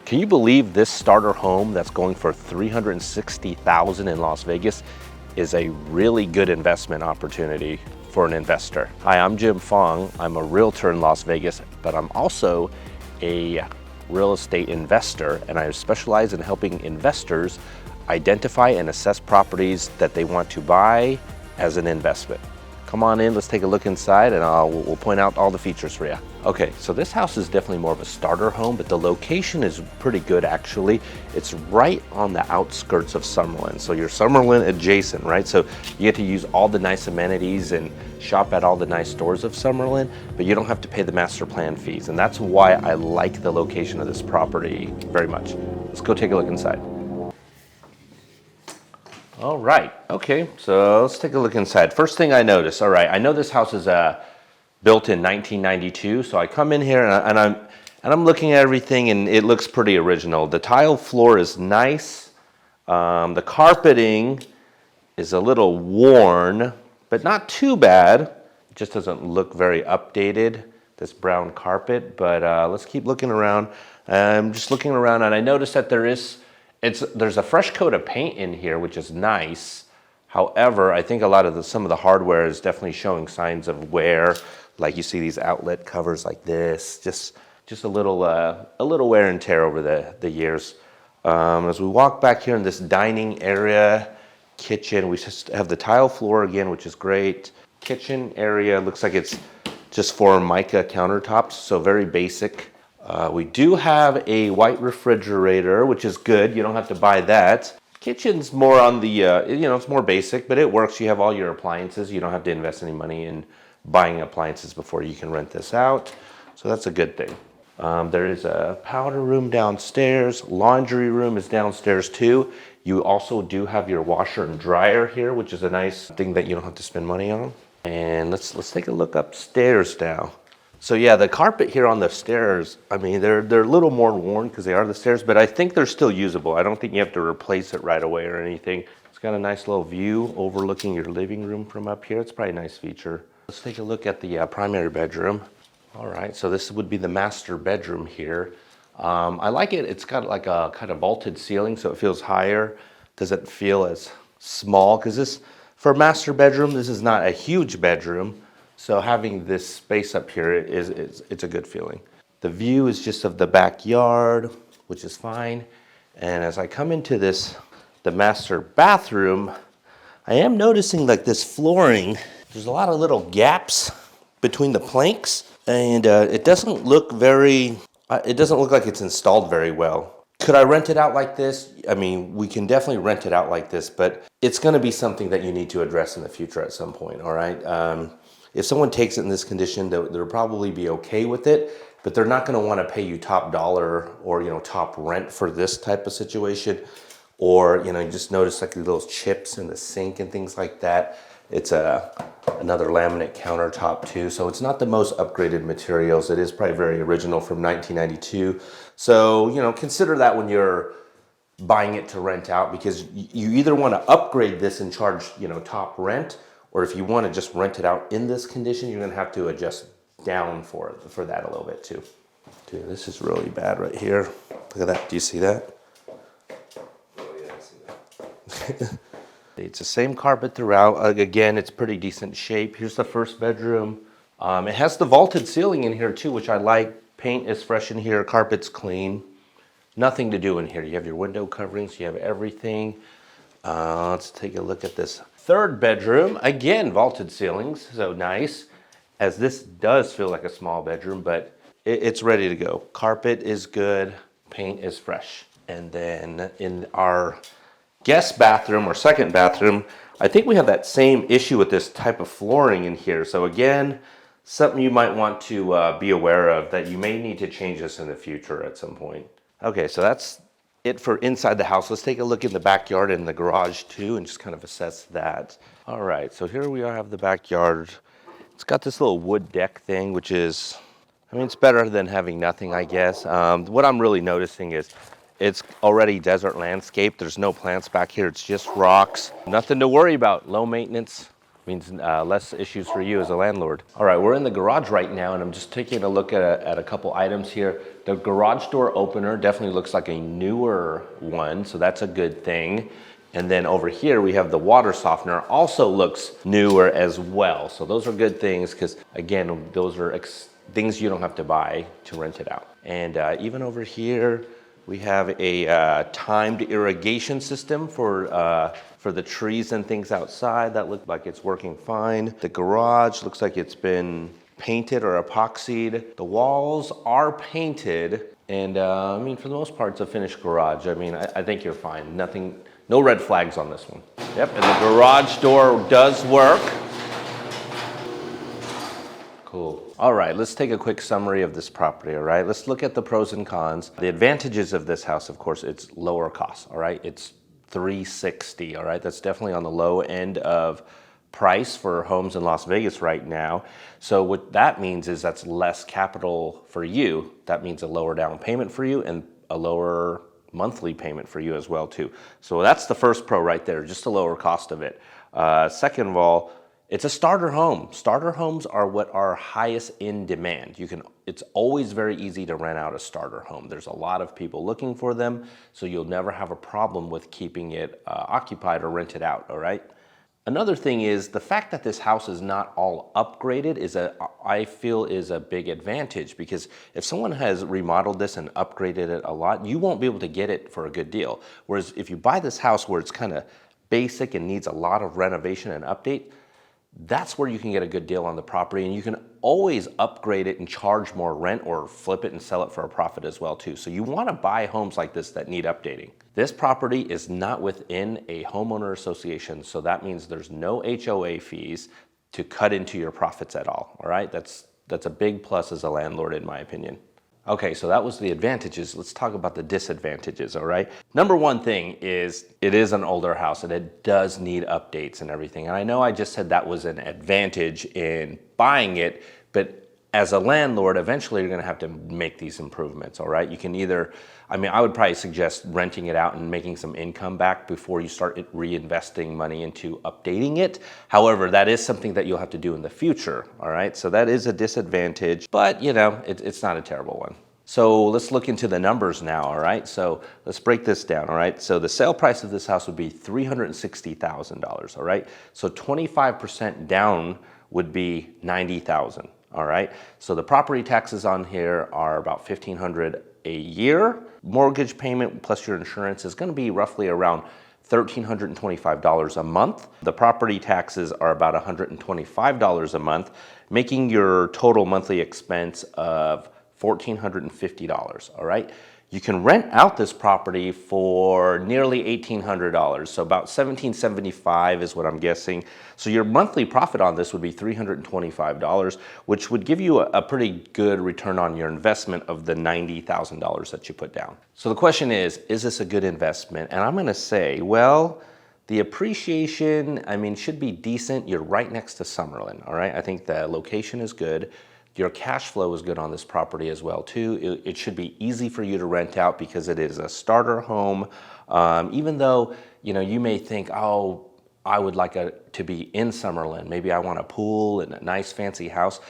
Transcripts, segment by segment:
Can you believe this starter home that's going for $360,000 in Las Vegas is a really good investment opportunity for an investor? Hi, I'm Jim Fong. I'm a realtor in Las Vegas, but I'm also a real estate investor, and I specialize in helping investors identify and assess properties that they want to buy as an investment. Come on in, let's take a look inside, and we'll point out all the features for you. Okay, so this house is definitely more of a starter home, but the location is pretty good actually. It's right on the outskirts of Summerlin. So you're Summerlin adjacent, right? So you get to use all the nice amenities and shop at all the nice stores of Summerlin, but you don't have to pay the master plan fees. And that's why I like the location of this property very much. Let's go take a look inside. All right, okay, so let's take a look inside. First thing I notice, all right, I know this house is built in 1992, so I come in here and I'm looking at everything and it looks pretty original. The tile floor is nice. The carpeting is a little worn, but not too bad. It just doesn't look very updated, this brown carpet, but let's keep looking around. I'm just looking around and I noticed that there's a fresh coat of paint in here, which is nice. However, I think a lot of some of the hardware is definitely showing signs of wear. Like you see these outlet covers like this, just a little wear and tear over the years. As we walk back here in this dining area, kitchen, we just have the tile floor again, which is great. Kitchen area looks like it's just for mica countertops, so very basic. We do have a white refrigerator, which is good. You don't have to buy that. Kitchen's more on the, it's more basic, but it works. You have all your appliances. You don't have to invest any money in buying appliances before you can rent this out. So that's a good thing. There is a powder room downstairs. Laundry room is downstairs too. You also do have your washer and dryer here, which is a nice thing that you don't have to spend money on. And let's take a look upstairs now. So yeah, the carpet here on the stairs, I mean, they're a little more worn because they are the stairs, but I think they're still usable. I don't think you have to replace it right away or anything. It's got a nice little view overlooking your living room from up here. It's probably a nice feature. Let's take a look at the primary bedroom. All right, so this would be the master bedroom here. I like it. It's got like a kind of vaulted ceiling, so it feels higher. Doesn't feel as small because for a master bedroom, this is not a huge bedroom. So having this space up here it's a good feeling. The view is just of the backyard, which is fine. And as I come into the master bathroom, I am noticing like this flooring, there's a lot of little gaps between the planks, and it doesn't look like it's installed very well. Could I rent it out like this? I mean, we can definitely rent it out like this, but it's gonna be something that you need to address in the future at some point, all right? If someone takes it in this condition, they'll probably be okay with it, but they're not going to want to pay you top dollar or top rent for this type of situation. Or you just notice like those chips in the sink and things like that. It's another laminate countertop too, so it's not the most upgraded materials. It is probably very original from 1992. So consider that when you're buying it to rent out, because you either want to upgrade this and charge top rent, or if you want to just rent it out in this condition, you're going to have to adjust down for that a little bit too. Dude, this is really bad right here. Look at that. Do you see that? Oh yeah, I see that. It's the same carpet throughout. Again, it's pretty decent shape. Here's the first bedroom. It has the vaulted ceiling in here too, which I like. Paint is fresh in here. Carpet's clean. Nothing to do in here. You have your window coverings. You have everything. Let's take a look at this third bedroom. Again, vaulted ceilings, so nice. As this does feel like a small bedroom, but it's ready to go. Carpet is good, paint is fresh. And then in our guest bathroom or second bathroom, I think we have that same issue with this type of flooring in here. So again, something you might want to be aware of, that you may need to change this in the future at some point. Okay, so that's it for inside the house. Let's take a look in the backyard and the garage too and just kind of assess that. All right, so here we have the backyard. It's got this little wood deck thing, which is, I mean, it's better than having nothing, I guess. What I'm really noticing is it's already desert landscape. There's no plants back here. It's just rocks. Nothing to worry about. Low maintenance, Means less issues for you as a landlord. All right, we're in the garage right now, and I'm just taking a look at a couple items here. The garage door opener definitely looks like a newer one, so that's a good thing. And then over here, we have the water softener, also looks newer as well. So those are good things, because again, those are things you don't have to buy to rent it out. And even over here, we have a timed irrigation system for the trees and things outside. That looks like it's working fine. The garage looks like it's been painted or epoxied. The walls are painted, and I mean, for the most part, it's a finished garage. I mean, I think you're fine. No red flags on this one. Yep, and the garage door does work. Cool. All right, let's take a quick summary of this property, all right? Let's look at the pros and cons. The advantages of this house, of course, it's lower cost, all right? It's $360,000, all right? That's definitely on the low end of price for homes in Las Vegas right now. So what that means is that's less capital for you. That means a lower down payment for you and a lower monthly payment for you as well too. So that's the first pro right there, just a lower cost of it. Second of all, it's a starter home. Starter homes are what are highest in demand. It's always very easy to rent out a starter home. There's a lot of people looking for them, so you'll never have a problem with keeping it occupied or rented out, all right? Another thing is the fact that this house is not all upgraded I feel is a big advantage, because if someone has remodeled this and upgraded it a lot, you won't be able to get it for a good deal. Whereas if you buy this house where it's kind of basic and needs a lot of renovation and update, that's where you can get a good deal on the property, and you can always upgrade it and charge more rent or flip it and sell it for a profit as well too. So you want to buy homes like this that need updating. This property is not within a homeowner association, so that means there's no HOA fees to cut into your profits at all, all right? That's a big plus as a landlord in my opinion. Okay, so that was the advantages. Let's talk about the disadvantages, all right? Number one thing is it is an older house and it does need updates and everything. And I know I just said that was an advantage in buying it, but as a landlord, eventually you're gonna have to make these improvements, all right? You can either, I would probably suggest renting it out and making some income back before you start reinvesting money into updating it. However, that is something that you'll have to do in the future, all right? So that is a disadvantage, but it's not a terrible one. So let's look into the numbers now, all right? So let's break this down, all right? So the sale price of this house would be $360,000, all right? So 25% down would be $90,000. All right, so the property taxes on here are about $1,500 a year. Mortgage payment plus your insurance is going to be roughly around $1,325 a month. The property taxes are about $125 a month, making your total monthly expense of $1,450. All right. You can rent out this property for nearly $1,800, so about $1,775 is what I'm guessing. So your monthly profit on this would be $325, which would give you a pretty good return on your investment of the $90,000 that you put down. So the question is this a good investment? And I'm gonna say, well, the appreciation, should be decent. You're right next to Summerlin, all right? I think the location is good. Your cash flow is good on this property as well too. It should be easy for you to rent out because it is a starter home. Even though, you may think, oh, I would like to be in Summerlin. Maybe I want a pool and a nice fancy house.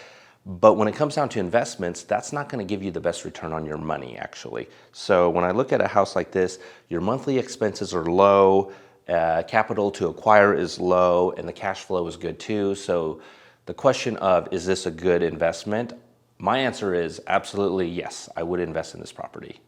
But when it comes down to investments, that's not gonna give you the best return on your money actually. So when I look at a house like this, your monthly expenses are low, capital to acquire is low, and the cash flow is good too. So the question of, is this a good investment? My answer is absolutely yes, I would invest in this property.